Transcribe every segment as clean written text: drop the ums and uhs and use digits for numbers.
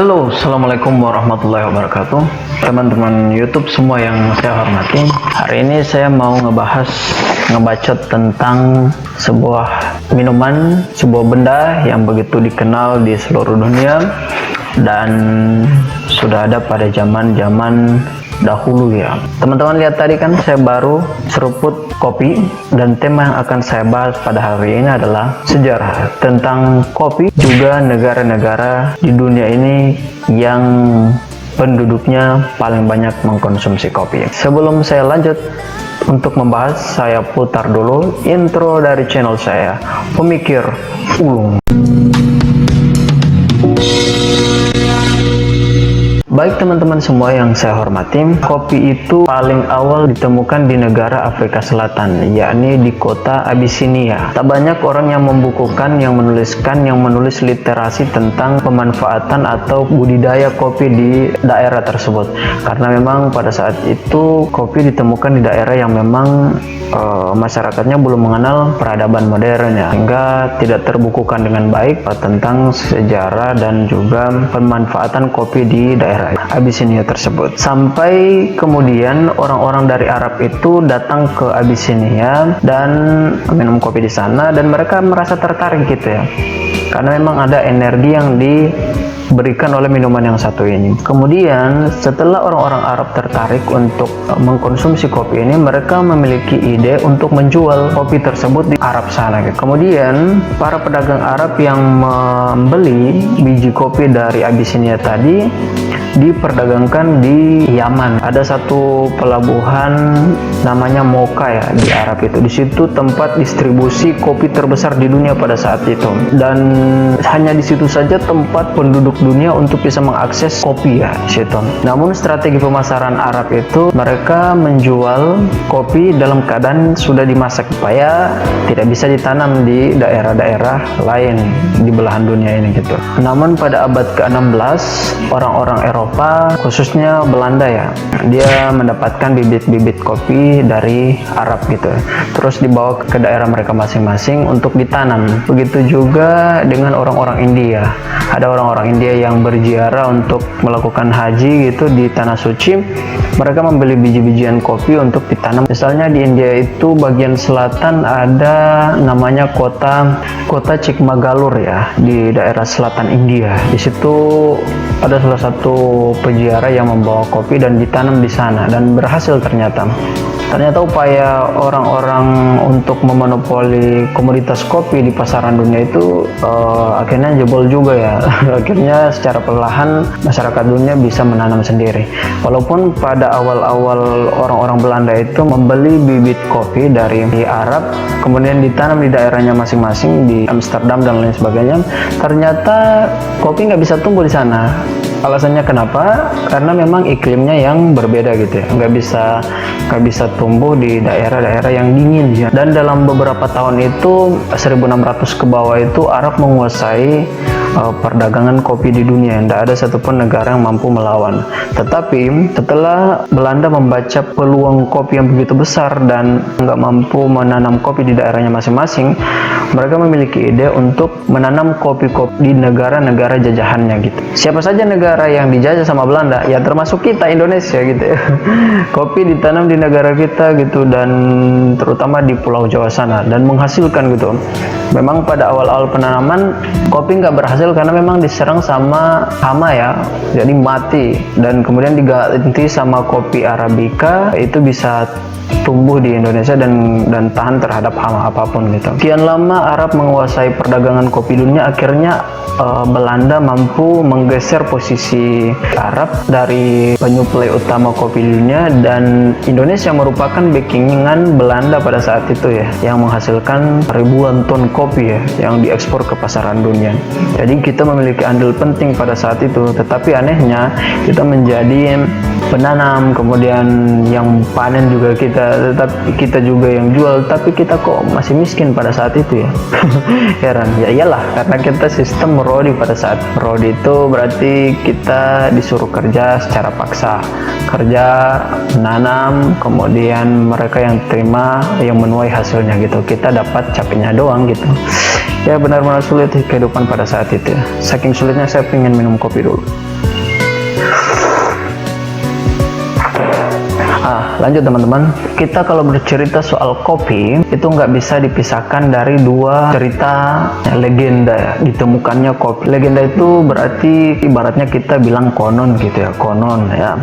Halo, assalamualaikum warahmatullahi wabarakatuh. Teman-teman YouTube semua yang saya hormati, hari ini saya mau ngebacot tentang sebuah minuman, sebuah benda yang begitu dikenal di seluruh dunia dan sudah ada pada zaman-zaman dahulu ya. Teman-teman lihat tadi kan saya baru seruput kopi, dan tema yang akan saya bahas pada hari ini adalah sejarah tentang kopi, juga negara-negara di dunia ini yang penduduknya paling banyak mengkonsumsi kopi. Sebelum saya lanjut untuk membahas, saya putar dulu intro dari channel saya, Pemikir Ulung. Baik teman-teman semua yang saya hormati, kopi itu paling awal ditemukan di negara Afrika Selatan, yakni di kota Abyssinia. Tak banyak orang yang membukukan, yang menulis literasi tentang pemanfaatan atau budidaya kopi di daerah tersebut. Karena memang pada saat itu kopi ditemukan di daerah yang memang masyarakatnya belum mengenal peradaban modern ya, sehingga tidak terbukukan dengan baik tentang sejarah dan juga pemanfaatan kopi di daerah Abyssinia tersebut. Sampai kemudian orang-orang dari Arab itu datang ke Abyssinia dan minum kopi di sana, dan mereka merasa tertarik gitu ya, karena memang ada energi yang diberikan oleh minuman yang satu ini. Kemudian setelah orang-orang Arab tertarik untuk mengkonsumsi kopi ini, mereka memiliki ide untuk menjual kopi tersebut di Arab sana gitu. Kemudian para pedagang Arab yang membeli biji kopi dari Abyssinia tadi diperdagangkan di Yaman. Ada satu pelabuhan namanya Mocha ya di Arab itu. Di situ tempat distribusi kopi terbesar di dunia pada saat itu. Dan hanya di situ saja tempat penduduk dunia untuk bisa mengakses kopi ya di situ. Namun strategi pemasaran Arab itu, mereka menjual kopi dalam keadaan sudah dimasak supaya tidak bisa ditanam di daerah-daerah lain di belahan dunia ini gitu. Namun pada abad ke-16, orang-orang Eropa, khususnya Belanda ya, dia mendapatkan bibit-bibit kopi dari Arab gitu, terus dibawa ke daerah mereka masing-masing untuk ditanam. Begitu juga dengan orang-orang India. Ada orang-orang India yang berziarah untuk melakukan haji gitu di tanah suci. Mereka membeli biji-bijian kopi untuk ditanam. Misalnya di India itu bagian selatan ada namanya kota Chikmagalur ya, di daerah selatan India. Di situ ada salah satu peziarah yang membawa kopi dan ditanam di sana, dan berhasil ternyata. Upaya orang-orang untuk memonopoli komoditas kopi di pasaran dunia itu akhirnya jebol juga ya. Akhirnya secara perlahan masyarakat dunia bisa menanam sendiri. Walaupun pada awal-awal orang-orang Belanda itu membeli bibit kopi dari Arab, kemudian ditanam di daerahnya masing-masing di Amsterdam dan lain sebagainya, ternyata kopi nggak bisa tumbuh di sana. Alasannya kenapa? Karena memang iklimnya yang berbeda gitu ya, nggak bisa tumbuh di daerah-daerah yang dingin ya. Dan dalam beberapa tahun itu, 1600 ke bawah itu, Arab menguasai perdagangan kopi di dunia. Tidak ada satupun negara yang mampu melawan. Tetapi setelah Belanda membaca peluang kopi yang begitu besar dan nggak mampu menanam kopi di daerahnya masing-masing, mereka memiliki ide untuk menanam kopi-kopi di negara-negara jajahannya gitu. Siapa saja negara yang dijajah sama Belanda, ya termasuk kita Indonesia gitu ya. Kopi ditanam di negara kita gitu, dan terutama di Pulau Jawa sana, dan menghasilkan gitu. Memang pada awal-awal penanaman kopi nggak berhasil karena memang diserang sama hama ya, jadi mati, dan kemudian diganti sama kopi Arabica, itu bisa tumbuh di Indonesia dan tahan terhadap hama apapun gitu. Sekian lama Arab menguasai perdagangan kopi dunia, akhirnya Belanda mampu menggeser posisi Arab dari penyuplai utama kopi dunia, dan Indonesia merupakan backingan Belanda pada saat itu ya, yang menghasilkan ribuan ton kopi ya yang diekspor ke pasaran dunia. Jadi kita memiliki andil penting pada saat itu. Tetapi anehnya kita menjadi penanam, kemudian yang panen juga kita, tetapi kita juga yang jual, tapi kita kok masih miskin pada saat itu ya. Heran ya. Iyalah, karena kita sistem rodi. Pada saat rodi itu berarti kita disuruh kerja secara paksa, kerja menanam, kemudian mereka yang terima, yang menuai hasilnya gitu, kita dapat capeknya doang gitu ya. Benar-benar sulit kehidupan pada saat itu ya. Saking sulitnya saya pengen minum kopi dulu. Lanjut teman-teman, kita kalau bercerita soal kopi itu nggak bisa dipisahkan dari dua cerita legenda ya, ditemukannya kopi. Legenda itu berarti ibaratnya kita bilang konon gitu ya, konon ya.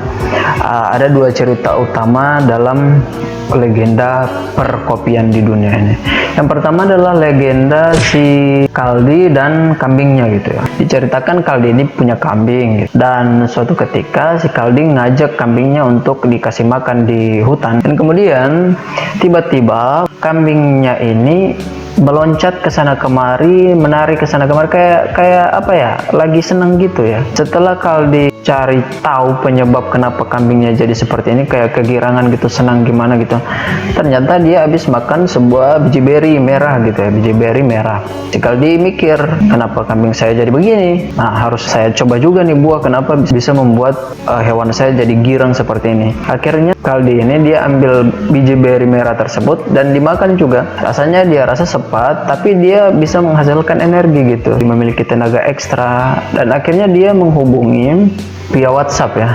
Ada dua cerita utama dalam legenda perkopian di dunia ini. Yang pertama adalah legenda si Kaldi dan kambingnya gitu ya. Diceritakan Kaldi ini punya kambing gitu. Dan suatu ketika si Kaldi ngajak kambingnya untuk dikasih makan di hutan, dan kemudian tiba-tiba kambingnya ini meloncat ke sana kemari, menari ke sana kemari, kayak apa ya, lagi seneng gitu ya. Setelah Kaldi cari tahu penyebab kenapa kambingnya jadi seperti ini, kayak kegirangan gitu, senang gimana gitu, ternyata dia habis makan sebuah biji beri merah gitu ya, biji beri merah. Si Kaldi mikir, kenapa kambing saya jadi begini, harus saya coba juga nih buah, kenapa bisa membuat hewan saya jadi girang seperti ini. Akhirnya Kaldi ini dia ambil biji beri merah tersebut dan dimakan juga. Rasanya dia rasa sepat, tapi dia bisa menghasilkan energi gitu, memiliki tenaga ekstra. Dan akhirnya dia menghubungi via WhatsApp ya.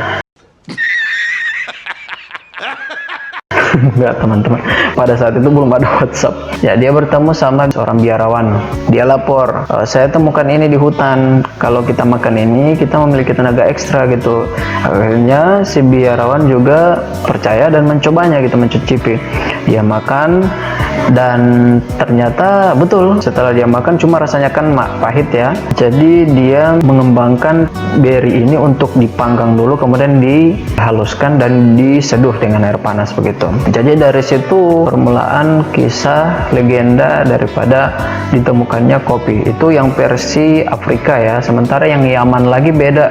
Enggak teman-teman, pada saat itu belum ada WhatsApp ya. Dia bertemu sama seorang biarawan, dia lapor, saya temukan ini di hutan, kalau kita makan ini kita memiliki tenaga ekstra gitu. Akhirnya si biarawan juga percaya dan mencobanya gitu, mencicipi. Dia makan dan ternyata betul, setelah dia makan cuma rasanya kan pahit ya. Jadi dia mengembangkan beri ini untuk dipanggang dulu, kemudian dihaluskan dan diseduh dengan air panas begitu. Jadi dari situ permulaan kisah legenda daripada ditemukannya kopi. Itu yang versi Afrika ya. Sementara yang Yaman lagi beda.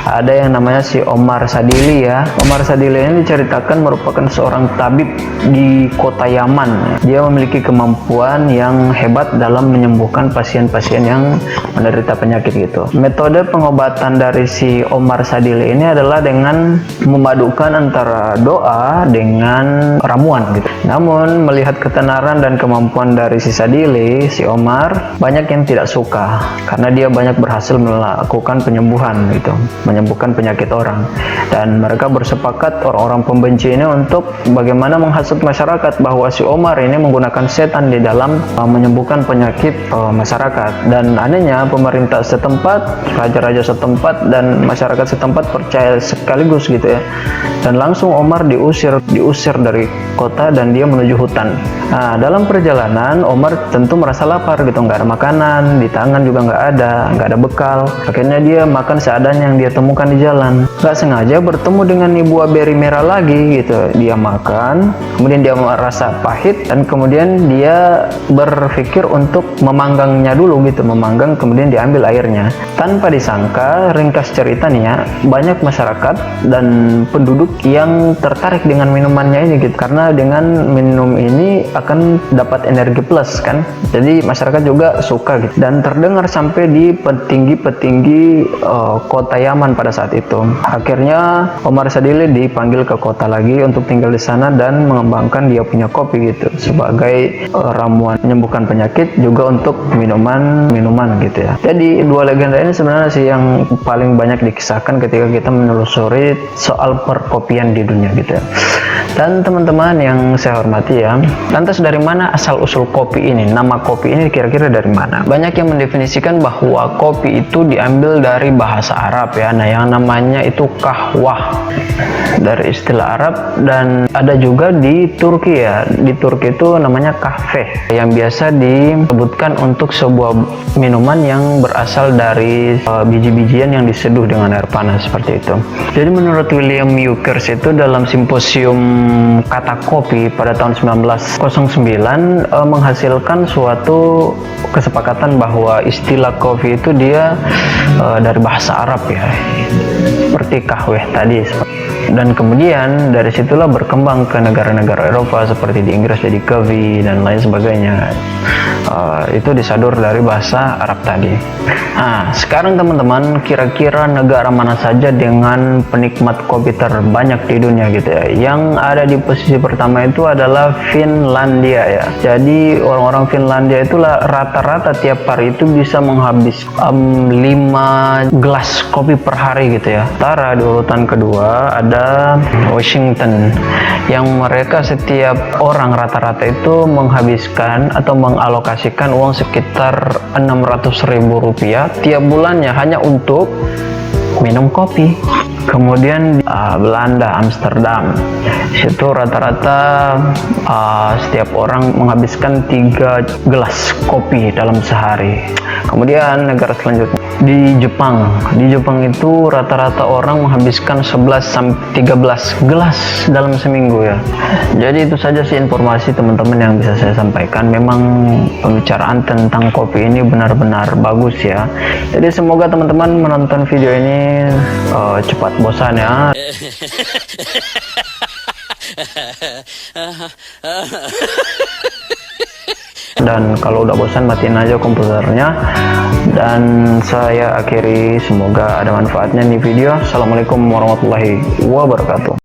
Ada yang namanya si Omar Sadili ya. Omar Sadili ini diceritakan merupakan seorang tabib di kota Yaman. Dia memiliki kemampuan yang hebat dalam menyembuhkan pasien-pasien yang menderita penyakit gitu. Metode pengobatan dari si Omar Sadili ini adalah dengan memadukan antara doa dengan ramuan gitu. Namun melihat ketenaran dan kemampuan dari si Sadili, si Omar, banyak yang tidak suka karena dia banyak berhasil melakukan penyembuhan gitu, menyembuhkan penyakit orang. Dan mereka bersepakat, orang-orang pembenci ini, untuk bagaimana menghasut masyarakat bahwa si Omar ini menggunakan setan di dalam menyembuhkan penyakit masyarakat. Dan anehnya pemerintah setempat, raja-raja setempat dan masyarakat setempat percaya sekaligus gitu ya. Dan langsung Omar diusir dari kota dan dia menuju hutan. Nah, dalam perjalanan Omar tentu merasa lapar gitu, nggak ada makanan, di tangan juga nggak ada bekal. Akhirnya dia makan seadanya yang dia temukan di jalan. Nggak sengaja bertemu dengan buah beri merah lagi gitu. Dia makan, kemudian dia merasa pahit dan kemudian dia berpikir untuk memanggangnya dulu gitu, memanggang kemudian diambil airnya. Tanpa disangka, ringkas cerita nih ya, banyak masyarakat dan penduduk yang tertarik dengan minumannya ini gitu, karena dengan minum ini akan dapat energi plus kan. Jadi masyarakat juga suka gitu, dan terdengar sampai di petinggi-petinggi kota Yaman pada saat itu. Akhirnya Omar Sadili dipanggil ke kota lagi untuk tinggal di sana dan mengembangkan dia punya kopi gitu sebagai ramuan menyembuhkan penyakit, juga untuk minuman gitu ya. Jadi dua legenda ini sebenarnya sih yang paling banyak dikisahkan ketika kita menelusuri soal perkopian di dunia gitu ya. Dan teman-teman yang saya hormati ya, lantas dari mana asal usul kopi ini? Nama kopi ini kira-kira dari mana? Banyak yang mendefinisikan bahwa kopi itu diambil dari bahasa Arab ya. Nah, yang namanya itu kahwah dari istilah Arab, dan ada juga di Turki ya. Di Turki itu namanya kahve, yang biasa disebutkan untuk sebuah minuman yang berasal dari biji-bijian yang diseduh dengan air panas seperti itu. Jadi menurut William Ukers itu dalam simposium kata kopi pada tahun 1909 menghasilkan suatu kesepakatan bahwa istilah kopi itu dia dari bahasa Arab ya, seperti kahweh tadi. Dan kemudian dari situlah berkembang ke negara-negara Eropa seperti di Inggris jadi coffee dan lain sebagainya. Itu disadur dari bahasa Arab tadi. Nah, sekarang teman-teman, kira-kira negara mana saja dengan penikmat kopi terbanyak di dunia gitu ya? Yang ada di posisi pertama itu adalah Finlandia ya. Jadi orang-orang Finlandia itulah rata-rata tiap hari itu bisa menghabis 5 gelas kopi per hari gitu ya. Sementara di urutan kedua ada ada Washington, yang mereka setiap orang rata-rata itu menghabiskan atau mengalokasikan uang sekitar 600.000 rupiah tiap bulannya hanya untuk minum kopi. Kemudian Belanda, Amsterdam, situ rata-rata setiap orang menghabiskan 3 gelas kopi dalam sehari. Kemudian negara selanjutnya di Jepang. Di Jepang itu rata-rata orang menghabiskan 11 sampai 13 gelas dalam seminggu ya. Jadi itu saja sih informasi teman-teman yang bisa saya sampaikan. Memang pembicaraan tentang kopi ini benar-benar bagus ya. Jadi semoga teman-teman menonton video ini cepat bosan ya. Dan kalau udah bosan, matiin aja komputernya. Dan saya akhiri, semoga ada manfaatnya di video. Assalamualaikum warahmatullahi wabarakatuh.